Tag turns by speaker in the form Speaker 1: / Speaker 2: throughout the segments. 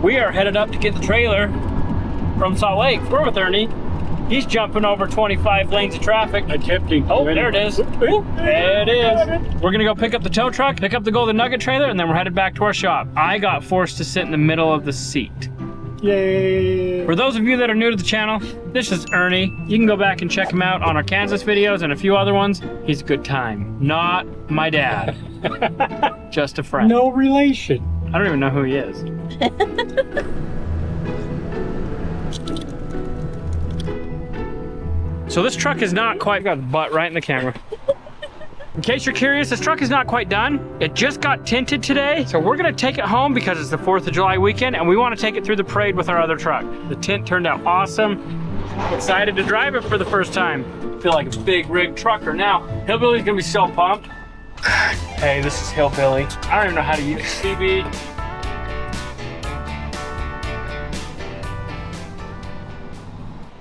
Speaker 1: We are headed up to get the trailer from Salt Lake. We're with Ernie. He's jumping over 25 lanes of traffic.
Speaker 2: I kept him.
Speaker 1: Oh, there it is. There it is. We're gonna go pick up the tow truck, pick up the Golden Nugget trailer, and then we're headed back to our shop. I got forced to sit in the middle of the seat.
Speaker 2: Yay.
Speaker 1: For those of you that are new to the channel, this is Ernie. You can go back and check him out on our Kansas videos and a few other ones. He's a good time. Not my dad. Just a friend.
Speaker 2: No relation.
Speaker 1: I don't even know who he is. So this truck is not quite, got the butt right in the camera. In case you're curious, this truck is not quite done. It just got tinted today. So we're gonna take it home because it's the 4th of July weekend and we wanna take it through the parade with our other truck. The tint turned out awesome. Excited to drive it for the first time. Feel like a big rig trucker now. Hillbilly's gonna be so pumped. Hey, this is Hillbilly. I don't even know how to use CB.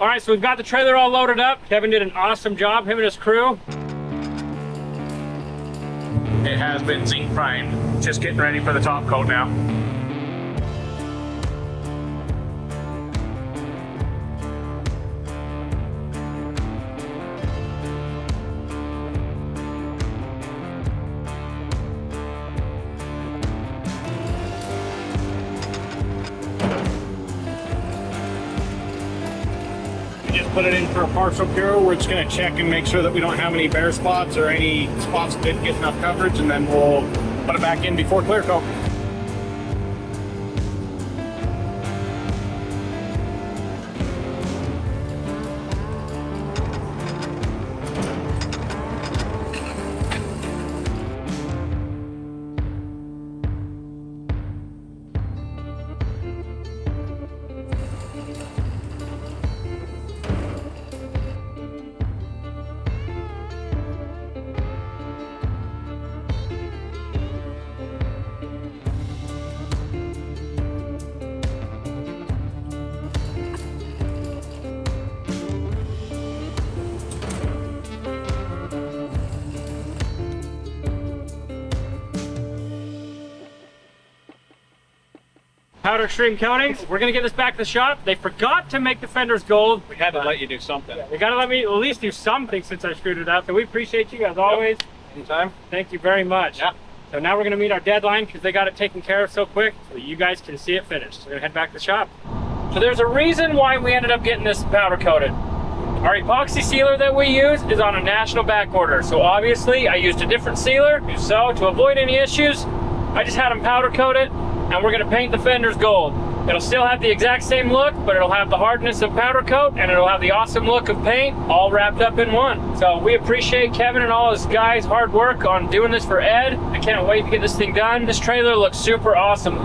Speaker 1: All right, so we've got the trailer all loaded up. Kevin did an awesome job, him and his crew. It has been zinc primed. Just getting ready for the top coat now.
Speaker 2: Just put it in for a partial cure. We're just going to check and make sure that we don't have any bare spots or any spots that didn't get enough coverage, and then we'll put it back in before clear coat.
Speaker 1: Powder stream coatings. We're gonna get this back to the shop. They forgot to make the fenders gold.
Speaker 2: We had to let you do something.
Speaker 1: They gotta let me at least do something since I screwed it up. So we appreciate you as always.
Speaker 2: Anytime.
Speaker 1: Thank you very much.
Speaker 2: Yeah.
Speaker 1: So now we're gonna meet our deadline because they got it taken care of so quick so you guys can see it finished. So we're gonna head back to the shop. So there's a reason why we ended up getting this powder coated. Our epoxy sealer that we use is on a national back order. So obviously I used a different sealer. So to avoid any issues, I just had them powder coated. And we're gonna paint the fenders gold. It'll still have the exact same look, but it'll have the hardness of powder coat and it'll have the awesome look of paint all wrapped up in one. So we appreciate Kevin and all his guys' hard work on doing this for Ed. I can't wait to get this thing done. This trailer looks super awesome.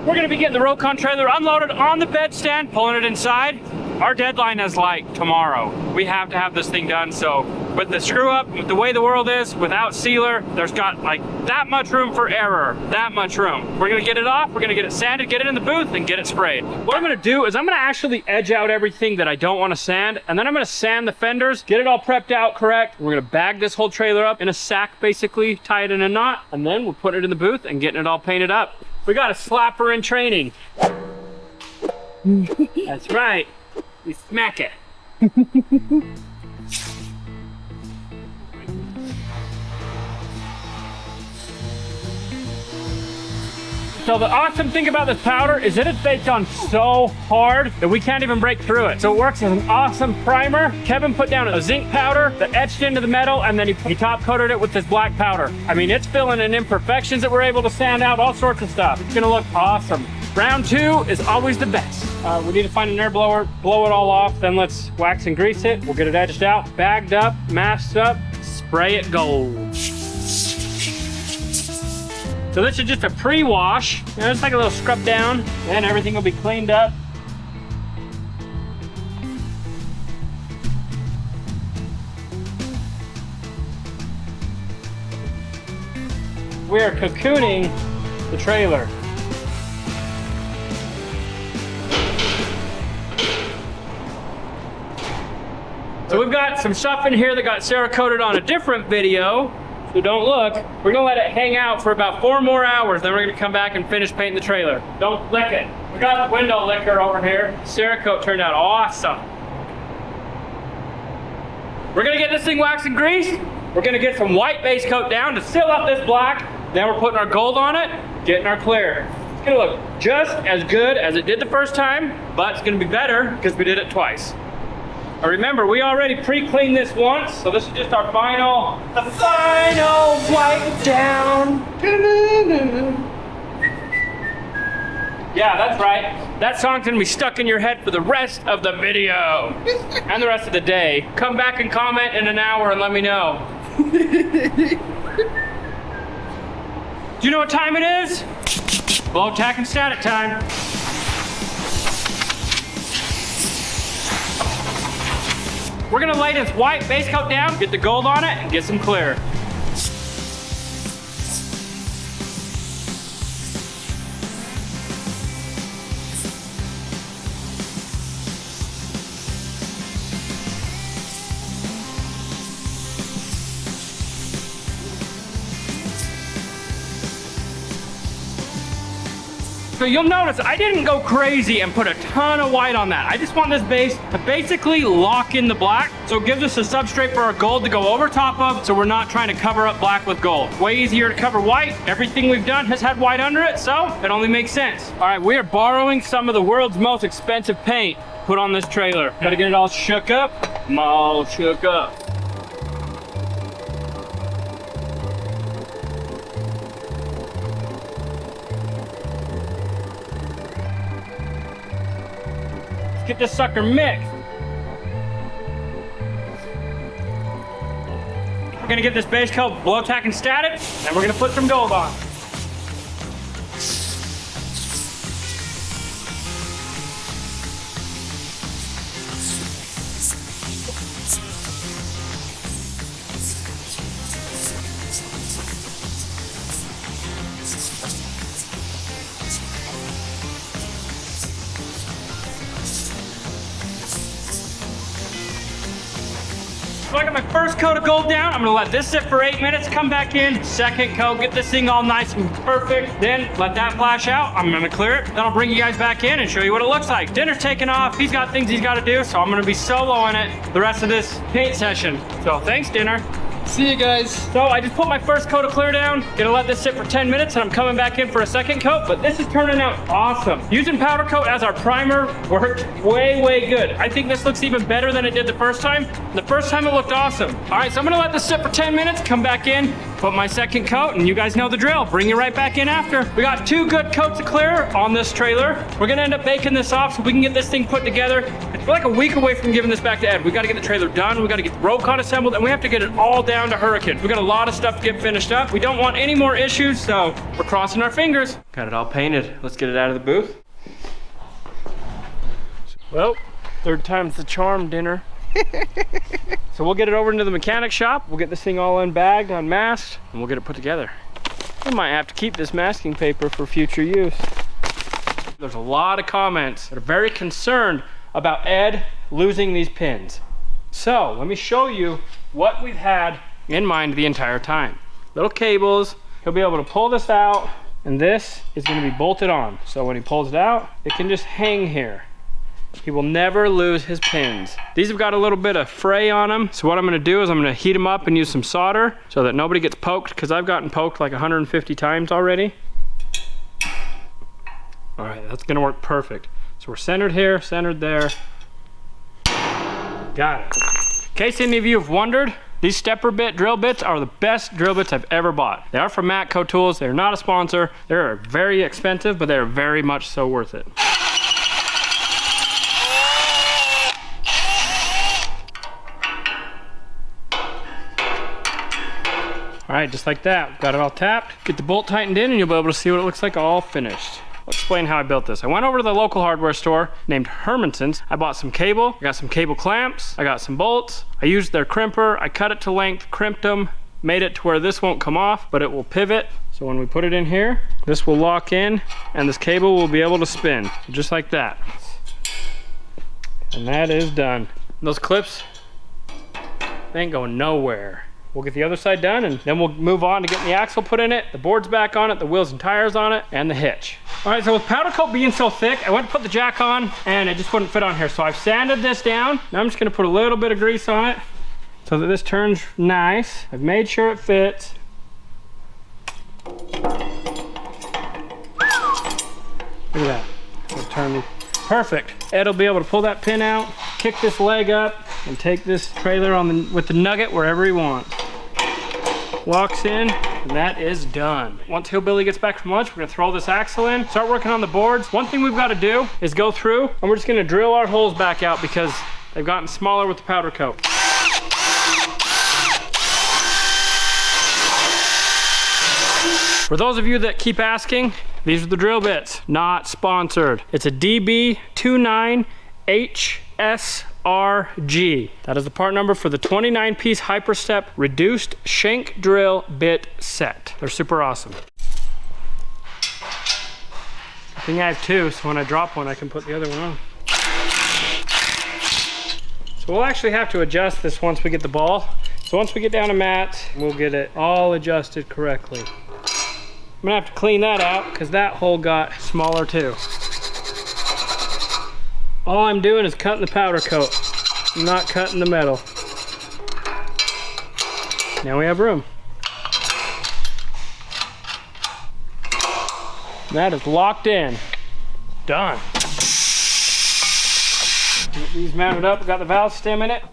Speaker 1: We're gonna be getting the Rokon trailer unloaded on the bed stand, pulling it inside. Our deadline is like tomorrow. We have to have this thing done, so with the screw up, with the way the world is, without sealer, there's got like that much room for error, that much room. We're gonna get it off, we're gonna get it sanded, get it in the booth, and get it sprayed. What I'm gonna do is I'm gonna actually edge out everything that I don't wanna sand, and then I'm gonna sand the fenders, get it all prepped out correct. We're gonna bag this whole trailer up in a sack, basically, tie it in a knot, and then we'll put it in the booth and getting it all painted up. We got a slapper in training. That's right. We smack it. So the awesome thing about this powder is that it's baked on so hard that we can't even break through it. So it works as an awesome primer. Kevin put down a zinc powder that etched into the metal, and then he top coated it with this black powder. I mean, it's filling in imperfections that we're able to sand out, all sorts of stuff. It's gonna look awesome. Round 2 is always the best. We need to find an air blower, blow it all off, then let's wax and grease it. We'll get it edged out, bagged up, masked up, spray it gold. So this is just a pre-wash. It's like a little scrub down, and everything will be cleaned up. We are cocooning the trailer. So we've got some stuff in here that got Cerakoted on a different video. so don't look. We're gonna let it hang out for about 4 more hours, then we're gonna come back and finish painting the trailer. Don't lick it. We got the window licker over here. Cerakote turned out awesome. We're gonna get this thing waxed and greased. We're gonna get some white base coat down to seal up this black. Then we're putting our gold on it, getting our clear. It's gonna look just as good as it did the first time, but it's gonna be better because we did it twice. Now remember, we already pre-cleaned this once, so this is just our final wipe down. Yeah, that's right. That song's gonna be stuck in your head for the rest of the video and the rest of the day. Come back and comment in an hour and let me know. Do you know what time it is? Blow, tack, and static time. We're gonna lay this white base coat down, get the gold on it, and get some clear. So you'll notice I didn't go crazy and put a ton of white on that. I just want this base to basically lock in the black, so it gives us a substrate for our gold to go over top of, so we're not trying to cover up black with gold. Way easier to cover white. Everything we've done has had white under it, so it only makes sense. All right, we are borrowing some of the world's most expensive paint to put on this trailer. Gotta get it all shook up. I'm all shook up. Get this sucker mixed. We're gonna get this base coat blow, tack, and static, and we're gonna put some gold on. So I got my first coat of gold down. I'm gonna let this sit for 8 minutes, come back in, second coat, get this thing all nice and perfect. Then let that flash out. I'm gonna clear it. Then I'll bring you guys back in and show you what it looks like. Dinner's taking off. He's got things he's gotta do, so I'm gonna be soloing it the rest of this paint session. So thanks, Dinner.
Speaker 3: See you guys.
Speaker 1: So I just put my first coat of clear down, gonna let this sit for 10 minutes, and I'm coming back in for a second coat, but this is turning out awesome. Using powder coat as our primer worked way, way good. I think this looks even better than it did the first time. The first time it looked awesome. All right, so I'm gonna let this sit for 10 minutes, come back in, put my second coat, and you guys know the drill. Bring you right back in after. We got 2 good coats of clear on this trailer. We're gonna end up baking this off so we can get this thing put together. We're like a week away from giving this back to Ed. We gotta get the trailer done, we gotta get the roll cot assembled, and we have to get it all down to Hurricane. We got a lot of stuff to get finished up. We don't want any more issues, so we're crossing our fingers. Got it all painted. Let's get it out of the booth. Well, third time's the charm, Dinner. So we'll get it over into the mechanic shop. We'll get this thing all unbagged, unmasked, and we'll get it put together. We might have to keep this masking paper for future use. There's a lot of comments that are very concerned about Ed losing these pins. So let me show you what we've had in mind the entire time. Little cables, he'll be able to pull this out, and this is gonna be bolted on. So when he pulls it out, it can just hang here. He will never lose his pins. These have got a little bit of fray on them, so what I'm gonna do is I'm gonna heat them up and use some solder so that nobody gets poked, because I've gotten poked like 150 times already. All right, that's gonna work perfect. So we're centered here, centered there. Got it. In case any of you have wondered, these stepper bit drill bits are the best drill bits I've ever bought. They are from Matco Tools. They're not a sponsor. They're very expensive, but they're very much so worth it. All right, just like that. Got it all tapped. Get the bolt tightened in and you'll be able to see what it looks like all finished. I'll explain how I built this. I went over to the local hardware store named Hermanson's. I bought some cable, I got some cable clamps, I got some bolts. I used their crimper, I cut it to length, crimped them, made it to where this won't come off, but it will pivot. So when we put it in here, this will lock in and this cable will be able to spin, just like that. And that is done. Those clips, they ain't going nowhere. we'll get the other side done, and then we'll move on to getting the axle put in it, the boards back on it, the wheels and tires on it, and the hitch. All right, so with powder coat being so thick, I went to put the jack on and it just wouldn't fit on here. So I've sanded this down. Now I'm just gonna put a little bit of grease on it so that this turns nice. I've made sure it fits. Look at that, it'll turn perfect. Ed'll be able to pull that pin out, kick this leg up, and take this trailer on with the Nugget wherever he wants. Walks in, and that is done. Once Hillbilly gets back from lunch, we're gonna throw this axle in, start working on the boards. One thing we've gotta do is go through, and we're just gonna drill our holes back out because they've gotten smaller with the powder coat. For those of you that keep asking, these are the drill bits, not sponsored. It's a DB29HSRG. That is the part number for the 29-piece Hyperstep reduced shank drill bit set. They're super awesome. I think I have two, so when I drop one, I can put the other one on. So we'll actually have to adjust this once we get the ball. So once we get down to Matt, we'll get it all adjusted correctly. I'm gonna have to clean that out because that hole got smaller too. All I'm doing is cutting the powder coat. I'm not cutting the metal. Now we have room. That is locked in. Done. Get these mounted up, got the valve stem in it.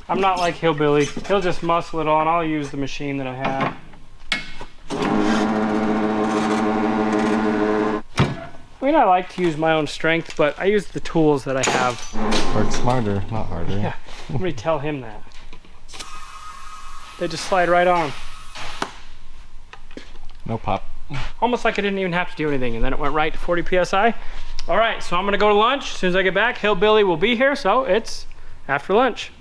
Speaker 1: I'm not like Hillbilly. He'll just muscle it on. I'll use the machine that I have. I mean, I like to use my own strength, but I use the tools that I have.
Speaker 3: Work smarter, not harder.
Speaker 1: Yeah, somebody tell him that. They just slide right on.
Speaker 3: No pop.
Speaker 1: Almost like I didn't even have to do anything, and then it went right to 40 PSI. All right, so I'm gonna go to lunch. As soon as I get back, Hillbilly will be here, so it's after lunch.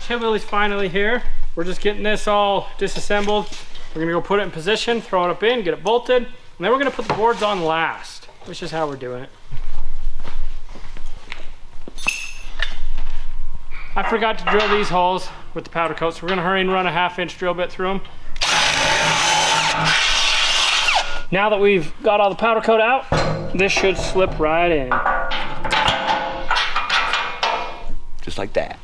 Speaker 1: Hillbilly's finally here. We're just getting this all disassembled. We're gonna go put it in position, throw it up in, get it bolted, and then we're gonna put the boards on last, which is how we're doing it. I forgot to drill these holes with the powder coat, so we're gonna hurry and run a 1/2-inch drill bit through them. Now that we've got all the powder coat out, this should slip right in.
Speaker 4: Just like that.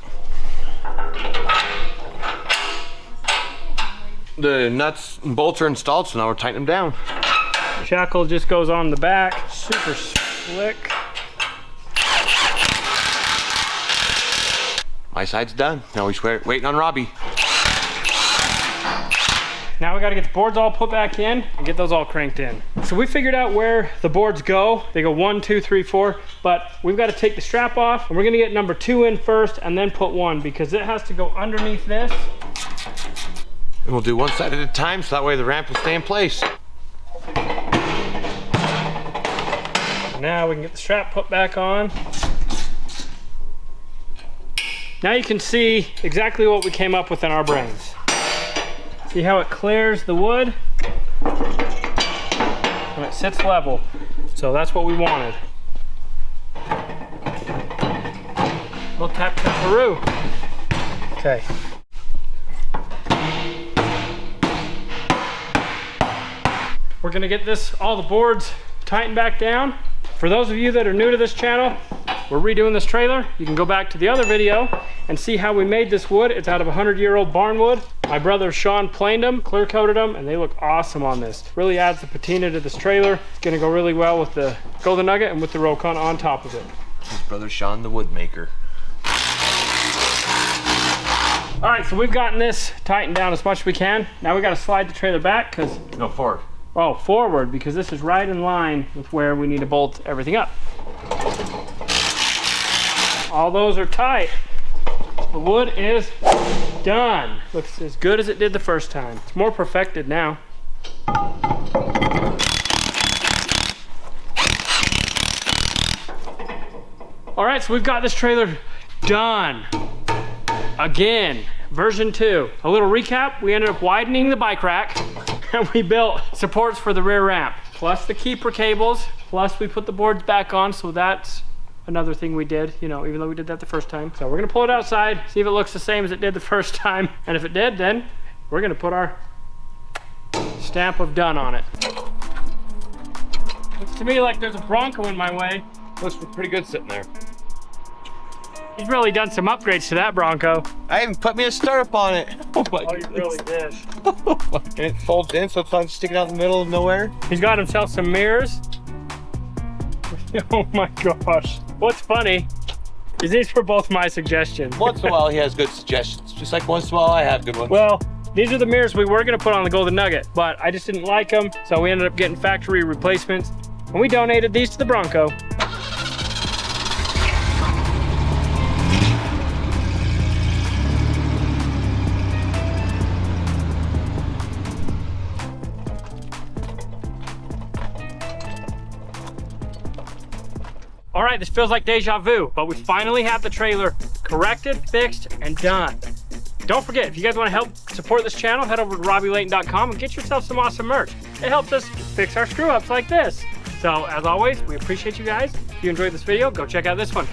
Speaker 4: The nuts and bolts are installed, so now we're tightening them down.
Speaker 1: Shackle just goes on the back, super slick.
Speaker 4: My side's done. Now we're waiting on Robby.
Speaker 1: Now we gotta get the boards all put back in and get those all cranked in. So we figured out where the boards go. They go 1, 2, 3, 4, but we've got to take the strap off, and we're gonna get number 2 in first and then put 1 because it has to go underneath this.
Speaker 4: And we'll do one side at a time so that way the ramp will stay in place.
Speaker 1: Now we can get the strap put back on. Now you can see exactly what we came up with in our brains. See how it clears the wood? And it sits level. So that's what we wanted. We'll tap Peru. Okay. We're gonna get all the boards tightened back down. For those of you that are new to this channel, we're redoing this trailer. You can go back to the other video and see how we made this wood. It's out of 100-year-old barn wood. My brother Sean planed them, clear coated them, and they look awesome on this. Really adds the patina to this trailer. It's gonna go really well with the Golden Nugget and with the Rokon on top of it.
Speaker 4: His brother Sean, the wood maker.
Speaker 1: All right, so we've gotten this tightened down as much as we can. Now we gotta slide the trailer back because
Speaker 4: No, forward.
Speaker 1: Oh, forward, because this is right in line with where we need to bolt everything up. All those are tight. The wood is done. Looks as good as it did the first time. It's more perfected now. All right, so we've got this trailer done. Again, version 2. A little recap, we ended up widening the bike rack. And we built supports for the rear ramp, plus the keeper cables, plus we put the boards back on, so that's another thing we did, you know, even though we did that the first time. So we're gonna pull it outside, see if it looks the same as it did the first time, and if it did, then we're gonna put our stamp of done on it. Looks to me like there's a Bronco in my way.
Speaker 4: Looks pretty good sitting there.
Speaker 1: He's really done some upgrades to that Bronco.
Speaker 4: I even put me a startup on it. Oh my
Speaker 1: Oh, you really did.
Speaker 4: And it folds in, so it's not sticking out in the middle of nowhere.
Speaker 1: He's got himself some mirrors. Oh my gosh. What's funny is these were both my suggestions.
Speaker 4: Once in a while, he has good suggestions. Just like once in a while, I have good ones.
Speaker 1: Well, these are the mirrors we were gonna put on the Golden Nugget, but I just didn't like them, so we ended up getting factory replacements, and we donated these to the Bronco. All right, this feels like deja vu, but we finally have the trailer corrected, fixed, and done. Don't forget, if you guys want to help support this channel, head over to RobbyLayton.com and get yourself some awesome merch. It helps us fix our screw-ups like this. So, as always, we appreciate you guys. If you enjoyed this video, go check out this one.